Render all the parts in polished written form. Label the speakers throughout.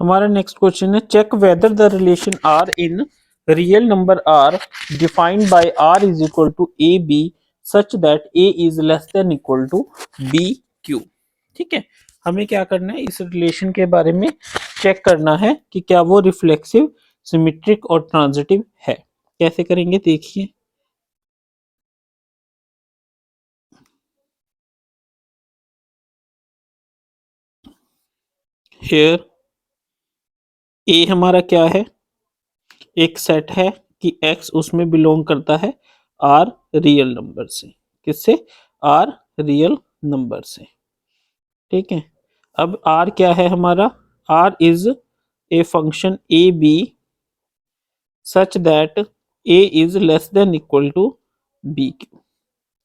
Speaker 1: हमारा next question है check whether the relation R in real number R defined by R is equal to a b such that a is less than equal to b cube. ठीक है, हमें क्या करना है, इस relation के बारे में चेक करना है कि क्या वो रिफ्लेक्सिव, सिमेट्रिक और ट्रांजिटिव है। कैसे करेंगे देखिए। हियर ए हमारा क्या है, एक सेट है कि x उसमें बिलोंग करता है r रियल नंबर से। किससे? r रियल नंबर से। ठीक है, अब r क्या है हमारा, r is a function a b such that a is less than equal to b cube.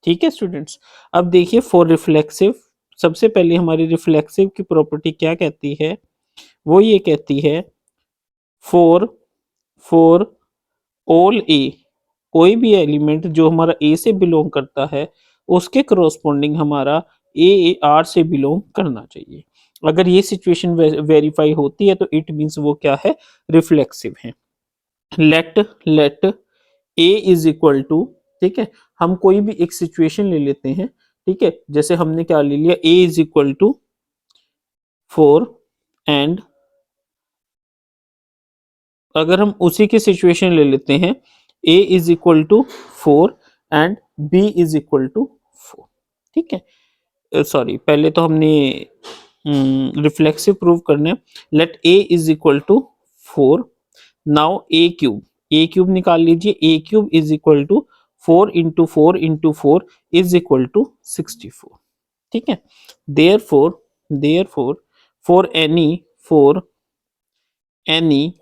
Speaker 1: ठीक है स्टूडेंट्स, अब देखिए फॉर रिफ्लेक्सिव, सबसे पहले हमारी रिफ्लेक्सिव की प्रॉपर्टी क्या कहती है, वो ये कहती है फॉर फॉर ऑल ए, कोई भी एलिमेंट जो हमारा ए से बिलोंग करता है उसके करस्पॉन्डिंग हमारा ए आर से बिलोंग करना चाहिए। अगर ये सिचुएशन वेरीफाई होती है तो इट मींस वो क्या है, रिफ्लेक्सिव है। Let a is equal to, ठीक है, हम कोई भी एक सिचुएशन ले लेते हैं। ठीक है, जैसे हमने क्या ले लिया, a is equal to 4 and अगर हम उसी की सिचुएशन ले लेते हैं a is equal to 4 and b is equal to 4। ठीक है, सॉरी पहले तो हमने रिफ्लेक्सिव प्रूव करना है। Let a is equal to 4, now a cube निकाल लीजिए, a cube is equal to 4 into 4 into 4 is equal to 64। ठीक है, therefore for any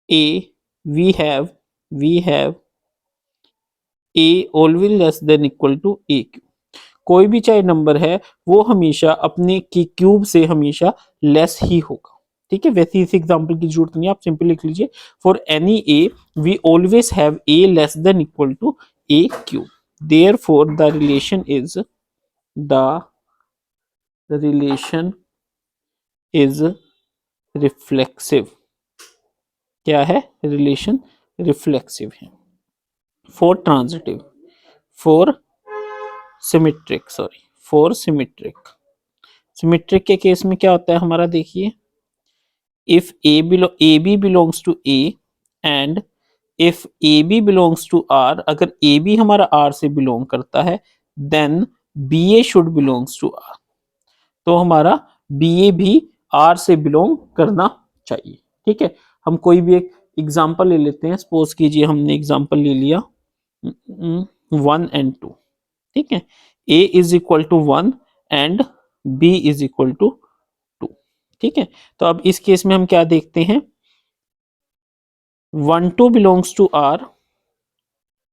Speaker 1: a we have a always less than equal to a cube. कोई भी चाहे number है वो हमेशा अपने की क्यूब से हमेशा लेस ही होगा। ठीक है, वैसे इस एग्जांपल की जरूरत नहीं, आप सिंपल लिख लीजिए for any a we always have a less than equal to a cube. Therefore the relation is reflexive. क्या है, रिलेशन रिफ्लेक्सिव है। For transitive, for symmetric symmetric के केस में क्या होता है हमारा, देखिए if a b belongs to a and if a b belongs to R, अगर ए बी हमारा आर से बिलोंग करता है then b a should belongs to R, तो हमारा बी ए भी आर से बिलोंग करना चाहिए। ठीक है, हम कोई भी एक एग्जाम्पल ले लेते हैं, सपोज कीजिए हमने एग्जाम्पल ले लिया 1 एंड 2। ठीक है, a is equal to 1 and b is equal to 2। ठीक है, तो अब इस केस में हम क्या देखते हैं, 1 2 belongs to r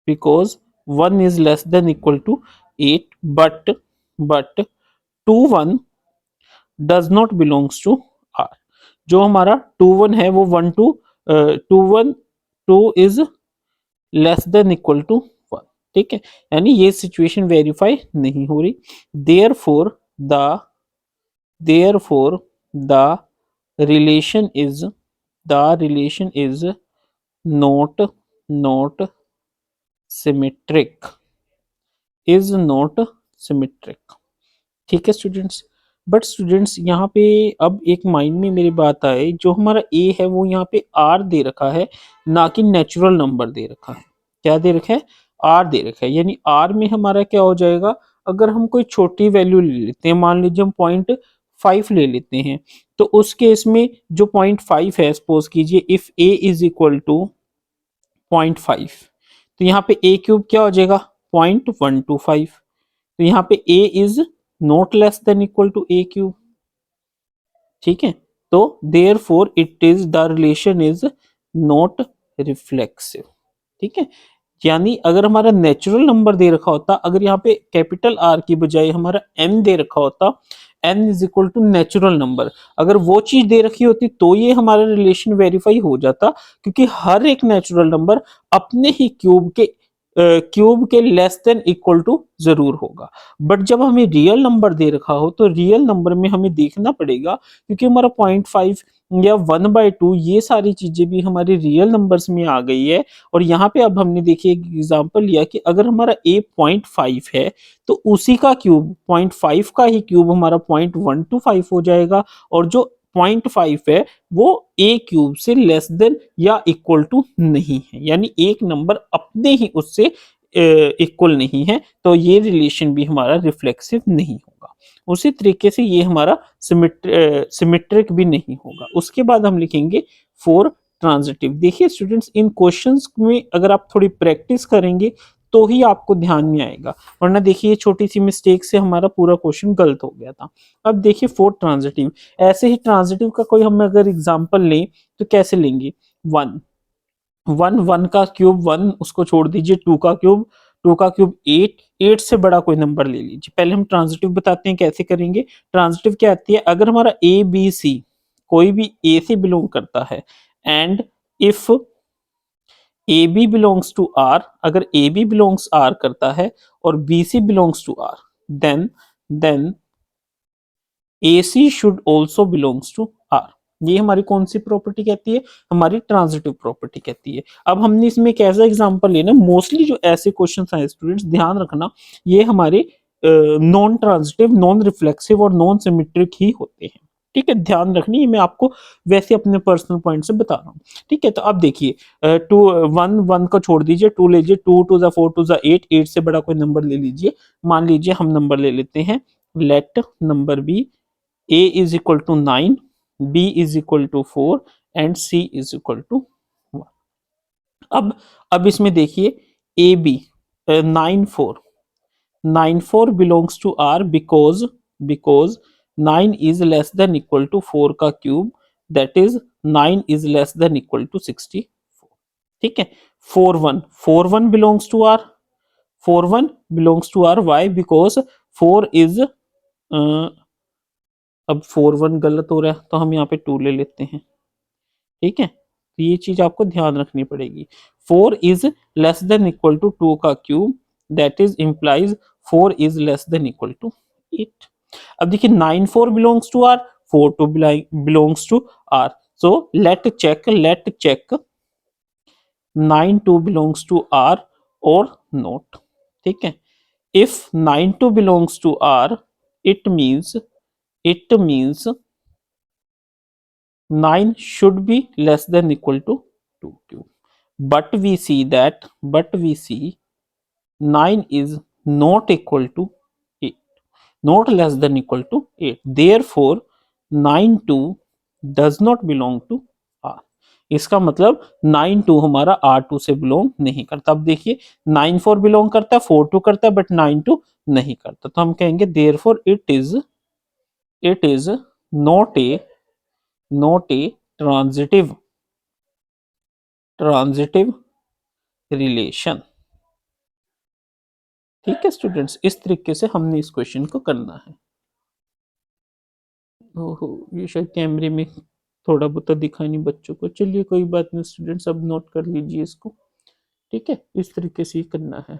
Speaker 1: because 1 is less than equal to 8 but 2 1 does not belongs to r। जो हमारा 2 1 है वो 1 2 2 1 2 is less than equal to 1। ठीक है, यानी ये सिचुएशन वेरीफाई नहीं हो रही। Therefore the relation is not symmetric, is not symmetric. ठीक है स्टूडेंट्स, बट स्टूडेंट्स यहाँ पे अब एक माइंड में मेरी बात आए, जो हमारा a है वो यहाँ पे r दे रखा है, ना कि नेचुरल नंबर दे रखा है। क्या दे रखा है, r दे रखा है, यानी r में हमारा क्या हो जाएगा, अगर हम कोई छोटी वैल्यू ले लेते हैं, मान लीजिए हम 0.5 ले लेते हैं, तो उस केस में जो 0.5 है, सपोज कीजिए if a is equal to 0.5, तो यहाँ पे a क्यूब क्या हो जाएगा 0.125, तो यहाँ पे a is not less than equal to a cube. ठीक है, तो therefore it is the relation is not reflexive. ठीक है, यानी अगर हमारा नेचुरल नंबर दे रखा होता, अगर यहाँ पे कैपिटल आर की बजाय हमारा n दे रखा होता, n is equal to natural number, अगर वो चीज दे रखी होती तो ये हमारा रिलेशन वेरीफाई हो जाता, क्योंकि हर एक नेचुरल नंबर अपने ही क्यूब के क्यूब के लेस देन इक्वल टू जरूर होगा। बट जब हमें रियल नंबर दे रखा हो तो रियल नंबर में हमें देखना पड़ेगा, क्योंकि हमारा 0.5 या 1/2 ये सारी चीजें भी हमारे रियल नंबर्स में आ गई है। और यहाँ पे अब हमने देखिए एक एग्जांपल लिया कि अगर हमारा a 0.5 है तो उसी का क्यूब 0.5 का ही क्यूब हमारा 0.125 हो जाएगा, और जो 0.5 है वो a क्यूब से लेस देन या इक्वल टू नहीं है, यानी एक नंबर अपने ही उससे इक्वल नहीं है, तो ये रिलेशन भी हमारा रिफ्लेक्सिव नहीं होगा। उसी तरीके से ये हमारा सिमेट्रिक भी नहीं होगा। उसके बाद हम लिखेंगे फॉर ट्रांजिटिव। देखिए स्टूडेंट्स, इन क्वेश्चंस में अगर आप थोड़ी प्रैक्टिस करेंगे तो ही आपको ध्यान में आएगा, वरना देखिए छोटी सी मिस्टेक से हमारा पूरा क्वेश्चन गलत हो गया था। अब देखिए फोर ट्रांजिटिव, ऐसे ही ट्रांजिटिव का कोई हम अगर एग्जांपल लें तो कैसे लेंगे। वन वन वन का क्यूब वन, उसको छोड़ दीजिए, टू का क्यूब एट, एट से बड़ा कोई नंबर ले लीजिए। पहले हम ट्रांजिटिव बताते हैं कैसे करेंगे। ट्रांजिटिव क्या आती है, अगर हमारा ए बी सी कोई भी ए से बिलोंग करता है and if a b belongs to R, अगर ए बी बिलोंग्स आर करता है और b c belongs to R, then a c should also belongs to R. ये हमारी कौन सी प्रॉपर्टी कहती है, हमारी ट्रांजिटिव प्रॉपर्टी कहती है। अब हमने इसमें एक ऐसा एग्जांपल लेना, मोस्टली जो ऐसे क्वेश्चंस आए स्टूडेंट्स ध्यान रखना, ये हमारे नॉन ट्रांजिटिव, नॉन रिफ्लेक्सिव और नॉन सिमेट्रिक ही होते हैं। ठीक है, ध्यान रखनी, ये मैं आपको वैसे अपने पर्सनल पॉइंट से बता रहा हूँ। ठीक है, तो अब देखिए टू वन वन को छोड़ दीजिए, टू लीजिए, टू टू जा फोर, टू जा एट, एट से बड़ा कोई नंबर ले लीजिए। मान लीजिए हम नंबर ले लेते हैं, let number b a is equal to 9, b is equal to 4 and c is equal to 1। अब इसमें देखिए a b 9 4 belongs to R because 9 is less than equal to 4 का cube, that is 9 is less than equal to 64। ठीक है, 4 1 belongs to R, 4 1 belongs to R, why because 4 is, अब 4 1 गलत हो रहा है तो हम यहाँ पे 2 ले लेते हैं। ठीक है, तो ये चीज आपको ध्यान रखनी पड़ेगी। 4 is less than equal to 2 का cube, that is implies 4 is less than equal to 8। अब देखिए 9 4 belongs to R, 4 2 belongs to R, so let check 9 2 belongs to R और नॉट। ठीक है, if 9 2 belongs to R, it means 9 should be less than equal to 2 cube, but we see 9 is not equal to 8, not less than equal to 8, therefore 9 2 does not belong to R। इसका मतलब 9 2 हमारा R2 से belong नहीं करता। अब देखिए 9 4 belong करता है, 4 2 करता है, बट 9 2 नहीं करता, तो हम कहेंगे therefore it is not a transitive relation. ठीक है स्टूडेंट्स, इस तरीके से हमने इस क्वेश्चन को करना है। ओहो, ये शायद कैमरे में थोड़ा बहुत दिखा नहीं बच्चों को, चलिए कोई बात नहीं स्टूडेंट्स, अब नोट कर लीजिए इसको। ठीक है, इस तरीके से ही करना है।